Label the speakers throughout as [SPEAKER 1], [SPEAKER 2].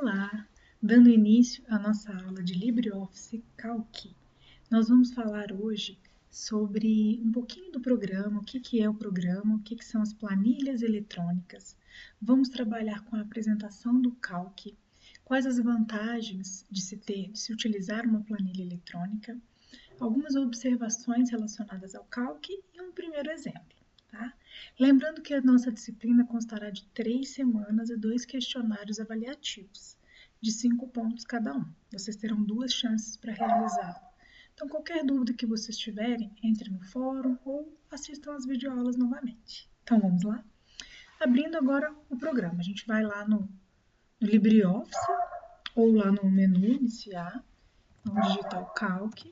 [SPEAKER 1] Olá! Dando início à nossa aula de LibreOffice Calc, nós vamos falar hoje sobre um pouquinho do programa, o que é o programa, o que são as planilhas eletrônicas. Vamos trabalhar com a apresentação do Calc, quais as vantagens de se utilizar uma planilha eletrônica, algumas observações relacionadas ao Calc e um primeiro exemplo. Tá? Lembrando que a nossa disciplina constará de 3 semanas e 2 questionários avaliativos, de 5 pontos cada um. Vocês terão 2 chances para realizá-lo. Então, qualquer dúvida que vocês tiverem, entre no fórum ou assistam às videoaulas novamente. Então, vamos lá? Abrindo agora o programa, a gente vai lá no LibreOffice ou lá no menu Iniciar, vamos digitar o Calc,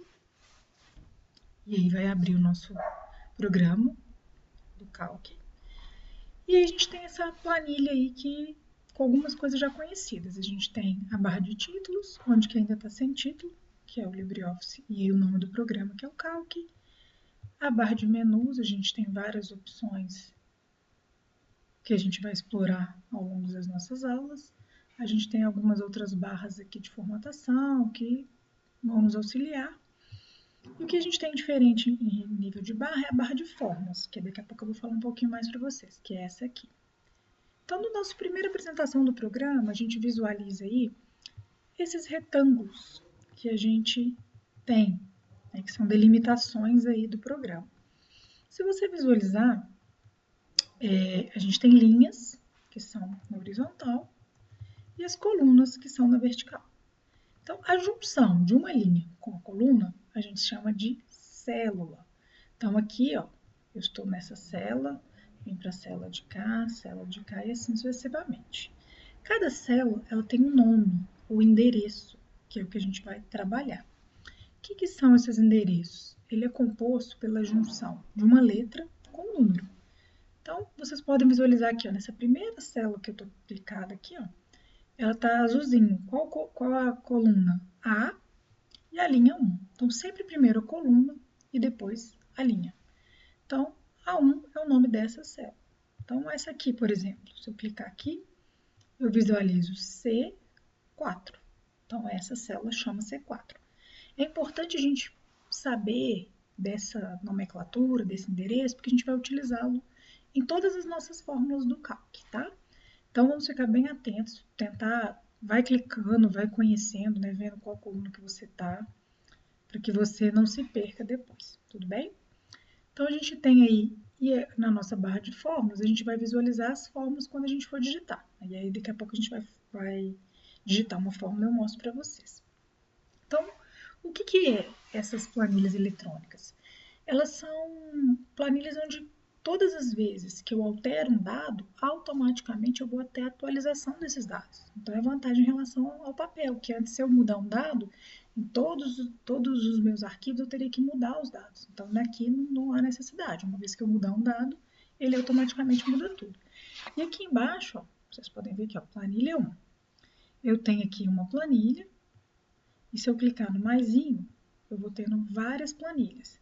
[SPEAKER 1] e aí vai abrir o nosso programa do Calc. E aí a gente tem essa planilha aí com algumas coisas já conhecidas. A gente tem a barra de títulos, onde que ainda está sem título, que é o LibreOffice, e aí o nome do programa, que é o Calc. A barra de menus, a gente tem várias opções que a gente vai explorar ao longo das nossas aulas. A gente tem algumas outras barras aqui de formatação que vão nos auxiliar. E o que a gente tem diferente em nível de barra é a barra de formas, que daqui a pouco eu vou falar um pouquinho mais para vocês, que é essa aqui. Então, na nossa primeira apresentação do programa, a gente visualiza aí esses retângulos que a gente tem, né, que são delimitações aí do programa. Se você visualizar, a gente tem linhas, que são na horizontal, e as colunas, que são na vertical. Então, a junção de uma linha com a coluna, a gente chama de célula. Então, aqui, ó, eu estou nessa célula, vem para a célula de cá e assim sucessivamente. Cada célula ela tem um nome, ou endereço, que é o que a gente vai trabalhar. O que são esses endereços? Ele é composto pela junção de uma letra com um número. Então, vocês podem visualizar aqui, ó, nessa primeira célula que eu estou clicada aqui, ó, ela está azulzinho. Qual a coluna? A e a linha 1. Então, sempre primeiro a coluna e depois a linha. Então, A1 é o nome dessa célula. Então, essa aqui, por exemplo, se eu clicar aqui, eu visualizo C4. Então, essa célula chama C4. É importante a gente saber dessa nomenclatura, desse endereço, porque a gente vai utilizá-lo em todas as nossas fórmulas do Calc, tá? Então, vamos ficar bem atentos, vai clicando, vai conhecendo, né, vendo qual coluna que você está, para que você não se perca depois, tudo bem? Então, a gente tem aí, na nossa barra de fórmulas, a gente vai visualizar as fórmulas quando a gente for digitar. E aí, daqui a pouco, a gente vai digitar uma fórmula e eu mostro para vocês. Então, o que é essas planilhas eletrônicas? Elas são planilhas onde todas as vezes que eu altero um dado, automaticamente eu vou até a atualização desses dados. Então, é vantagem em relação ao papel, que antes se eu mudar um dado, em todos os meus arquivos eu teria que mudar os dados. Então, aqui não há necessidade. Uma vez que eu mudar um dado, ele automaticamente muda tudo. E aqui embaixo, ó, vocês podem ver aqui, ó, planilha 1. Eu tenho aqui uma planilha, e se eu clicar no maisinho, eu vou tendo várias planilhas,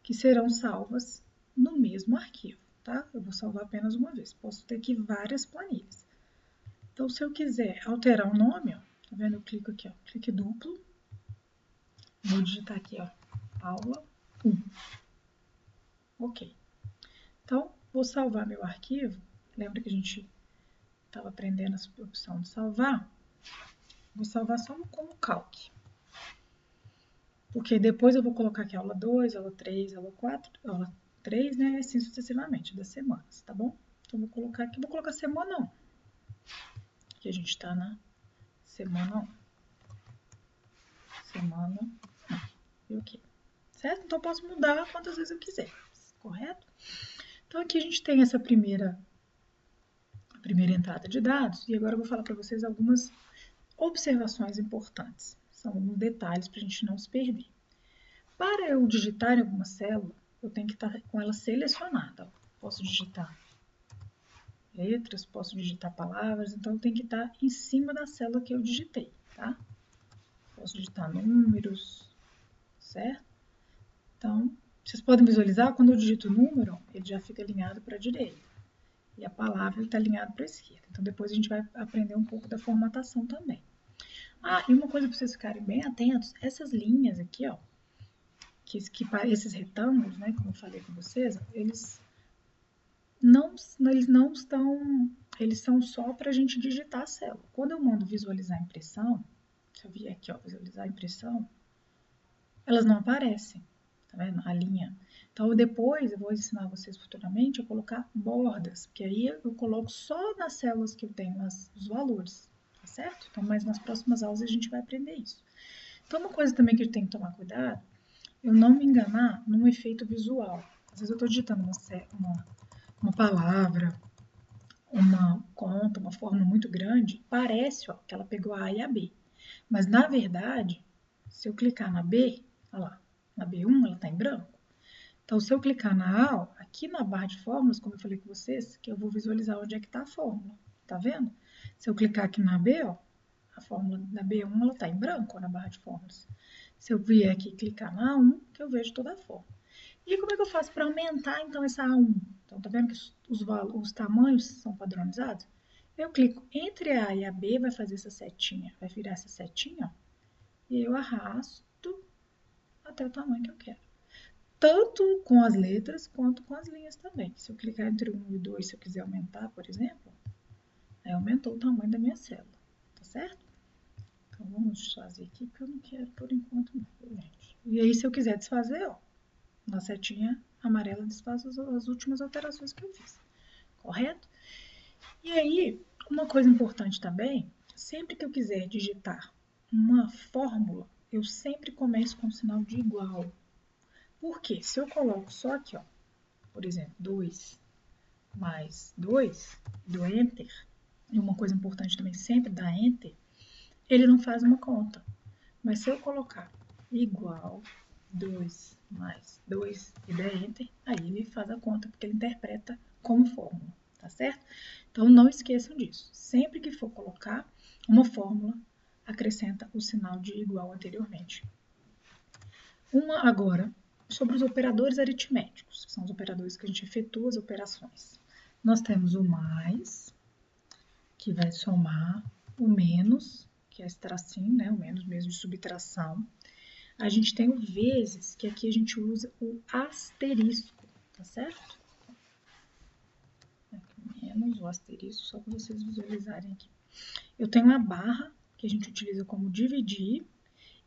[SPEAKER 1] que serão salvas no mesmo arquivo, tá? Eu vou salvar apenas uma vez, posso ter aqui várias planilhas. Então, se eu quiser alterar o nome, ó, tá vendo? Eu clico aqui, ó, clique duplo, vou digitar aqui, ó, aula 1. Ok. Então, vou salvar meu arquivo. Lembra que a gente estava aprendendo a opção de salvar? Vou salvar só como Calc. Porque depois eu vou colocar aqui aula 2, aula 3, aula 4, aula 3, né? Assim sucessivamente, das semanas, tá bom? Então, vou colocar semana 1. Que a gente está na semana 1. Semana 1. E ok. Certo? Então, eu posso mudar quantas vezes eu quiser, correto? Então, aqui a gente tem essa primeira entrada de dados. E agora eu vou falar para vocês algumas observações importantes. São alguns detalhes para a gente não se perder. Para eu digitar em alguma célula, eu tenho que estar com ela selecionada. Posso digitar letras, posso digitar palavras, então eu tenho que estar em cima da célula que eu digitei, tá? Posso digitar números, certo? Então, vocês podem visualizar, quando eu digito o número, ele já fica alinhado para a direita. E a palavra está alinhada para a esquerda. Então, depois a gente vai aprender um pouco da formatação também. Ah, e uma coisa para vocês ficarem bem atentos, essas linhas aqui, ó, esses retângulos, né, como eu falei com vocês, eles não estão, eles são só para a gente digitar a célula. Quando eu mando visualizar a impressão, se eu vier aqui, ó, visualizar a impressão, elas não aparecem, tá vendo? A linha. Então, depois eu vou ensinar vocês futuramente a colocar bordas, porque aí eu coloco só nas células que eu tenho os valores, tá certo? Então, mas nas próximas aulas a gente vai aprender isso. Então, uma coisa também que a gente tem que tomar cuidado, eu não me enganar num efeito visual. Às vezes eu estou digitando uma palavra, uma conta, uma forma muito grande, parece ó, que ela pegou a A e a B. Mas, na verdade, se eu clicar na B, olha lá, na B1 ela está em branco. Então, se eu clicar na A, ó, aqui na barra de fórmulas, como eu falei com vocês, que eu vou visualizar onde é que está a fórmula, tá vendo? Se eu clicar aqui na B, ó, a fórmula da B1 ela está em branco ó, na barra de fórmulas. Se eu vier aqui e clicar na A1, que eu vejo toda a fórmula. E como é que eu faço para aumentar, então, essa A1? Então, tá vendo que os tamanhos são padronizados? Eu clico entre a A e a B, vai fazer essa setinha, vai virar essa setinha, ó, e eu arrasto até o tamanho que eu quero. Tanto com as letras, quanto com as linhas também. Se eu clicar entre 1 e 2, se eu quiser aumentar, por exemplo, aí aumentou o tamanho da minha célula, tá certo? Então, vamos fazer aqui, porque eu não quero por enquanto não, gente. E aí, se eu quiser desfazer, ó, na setinha amarela desfaz as últimas alterações que eu fiz, correto? E aí, uma coisa importante também, sempre que eu quiser digitar uma fórmula, eu sempre começo com o sinal de igual. Por quê? Se eu coloco só aqui, ó, por exemplo, 2 mais 2, do Enter, e uma coisa importante também, sempre dá Enter, ele não faz uma conta. Mas se eu colocar igual 2 mais 2 e der Enter, aí ele faz a conta, porque ele interpreta como fórmula, tá certo? Então, não esqueçam disso. Sempre que for colocar uma fórmula, acrescenta o sinal de igual anteriormente. Uma agora, sobre os operadores aritméticos, que são os operadores que a gente efetua as operações. Nós temos o mais, que vai somar, o menos, que é esse tracinho, né, o menos mesmo de subtração. A gente tem o vezes, que aqui a gente usa o asterisco, tá certo? Aqui menos o asterisco, só para vocês visualizarem aqui. Eu tenho a barra, que a gente utiliza como dividir,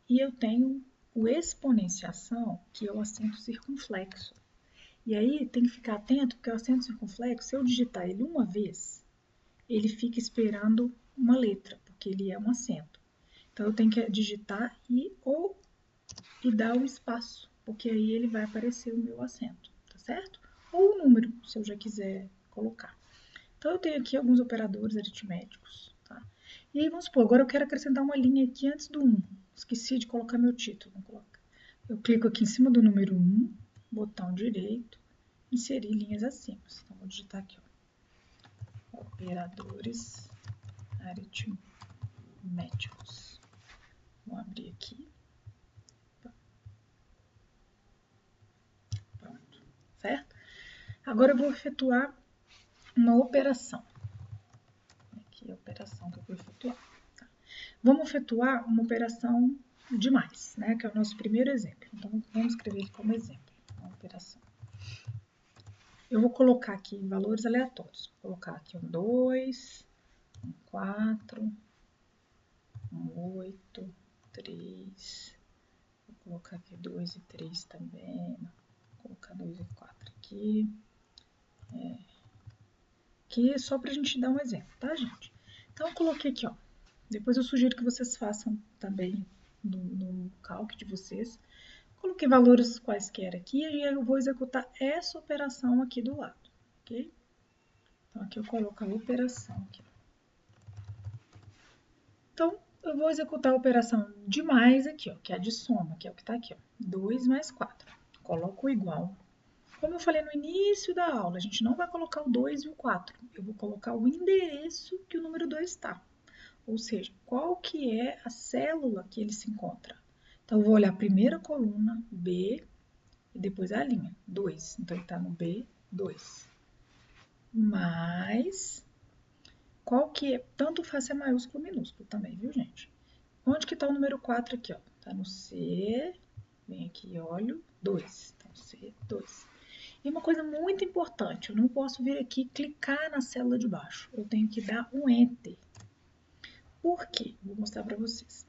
[SPEAKER 1] e eu tenho o exponenciação, que é o acento circunflexo. E aí tem que ficar atento, porque o acento circunflexo, se eu digitar ele uma vez, ele fica esperando uma letra, porque ele é um acento. Então, eu tenho que digitar e dar o espaço, porque aí ele vai aparecer o meu acento, tá certo? Ou o número, se eu já quiser colocar. Então, eu tenho aqui alguns operadores aritméticos, tá? E aí, vamos supor, agora eu quero acrescentar uma linha aqui antes do 1. Esqueci de colocar meu título. Eu clico aqui em cima do número 1, botão direito, inserir linhas acima. Então, vou digitar aqui, ó, operadores aritméticos. Vou abrir aqui. Pronto, certo? Agora eu vou efetuar uma operação. Aqui é a operação que eu vou efetuar. Tá? Vamos efetuar uma operação de mais, né? Que é o nosso primeiro exemplo. Então, vamos escrever ele como exemplo. Uma operação. Eu vou colocar aqui valores aleatórios. Vou colocar aqui um 2, um 4, um 8, 3. Vou colocar aqui 2 e 3 também. Vou colocar 2 e 4 aqui. Aqui é só para a gente dar um exemplo, tá, gente? Então, eu coloquei aqui, ó. Depois eu sugiro que vocês façam também no calc de vocês. Coloquei valores quaisquer aqui e eu vou executar essa operação aqui do lado, ok? Então, aqui eu coloco a operação aqui. Então, eu vou executar a operação de mais aqui, ó, que é a de soma, que é o que está aqui, ó. 2 mais 4. Coloco o igual. Como eu falei no início da aula, a gente não vai colocar o 2 e o 4. Eu vou colocar o endereço que o número 2 está. Ou seja, qual que é a célula que ele se encontra. Então, eu vou olhar a primeira coluna, B, e depois a linha, 2. Então, ele está no B2. mais, qual que é, tanto faz se é maiúsculo ou minúsculo também, viu, gente? Onde que está o número 4 aqui, ó? Tá no C, vem aqui, olho, 2. Então, C2. E uma coisa muito importante, eu não posso vir aqui e clicar na célula de baixo. Eu tenho que dar um Enter. Por quê? Vou mostrar para vocês.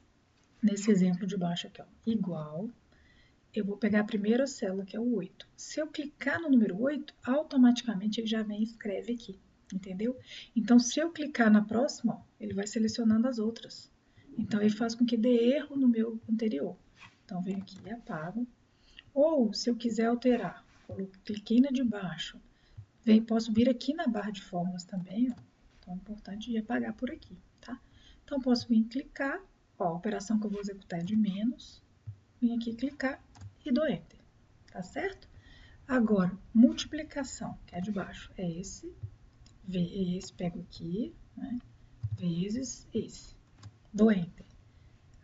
[SPEAKER 1] Nesse exemplo de baixo aqui, ó, igual, eu vou pegar a primeira célula, que é o 8. Se eu clicar no número 8, automaticamente ele já vem e escreve aqui, entendeu? Então, se eu clicar na próxima, ó, ele vai selecionando as outras. Então, ele faz com que dê erro no meu anterior. Então, venho aqui e apago. Ou, se eu quiser alterar, cliquei na de baixo, posso vir aqui na barra de fórmulas também, ó. Então, é importante de apagar por aqui, tá? Então, posso vir clicar, ó, a operação que eu vou executar é de menos, vim aqui clicar e dou Enter, tá certo? Agora, multiplicação, que é de baixo, é esse, esse, pego aqui, né, vezes esse, dou Enter.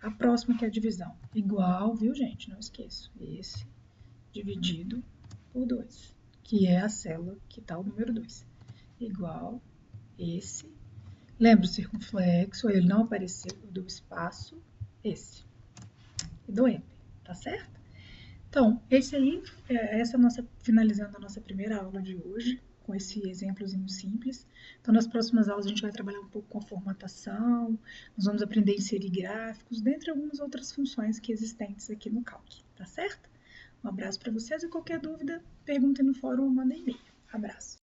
[SPEAKER 1] A próxima que é a divisão, igual, viu, gente? Não esqueço, esse dividido por 2, que é a célula que está o número 2, igual esse. Lembra o circunflexo, ele não apareceu, eu dou espaço, esse, e dou Enter, tá certo? Então, esse aí, essa é a nossa, finalizando a nossa primeira aula de hoje, com esse exemplozinho simples. Então, nas próximas aulas a gente vai trabalhar um pouco com a formatação, nós vamos aprender a inserir gráficos, dentre algumas outras funções que existentes aqui no Calc, tá certo? Um abraço para vocês e qualquer dúvida, perguntem no fórum ou mandem e-mail. Abraço!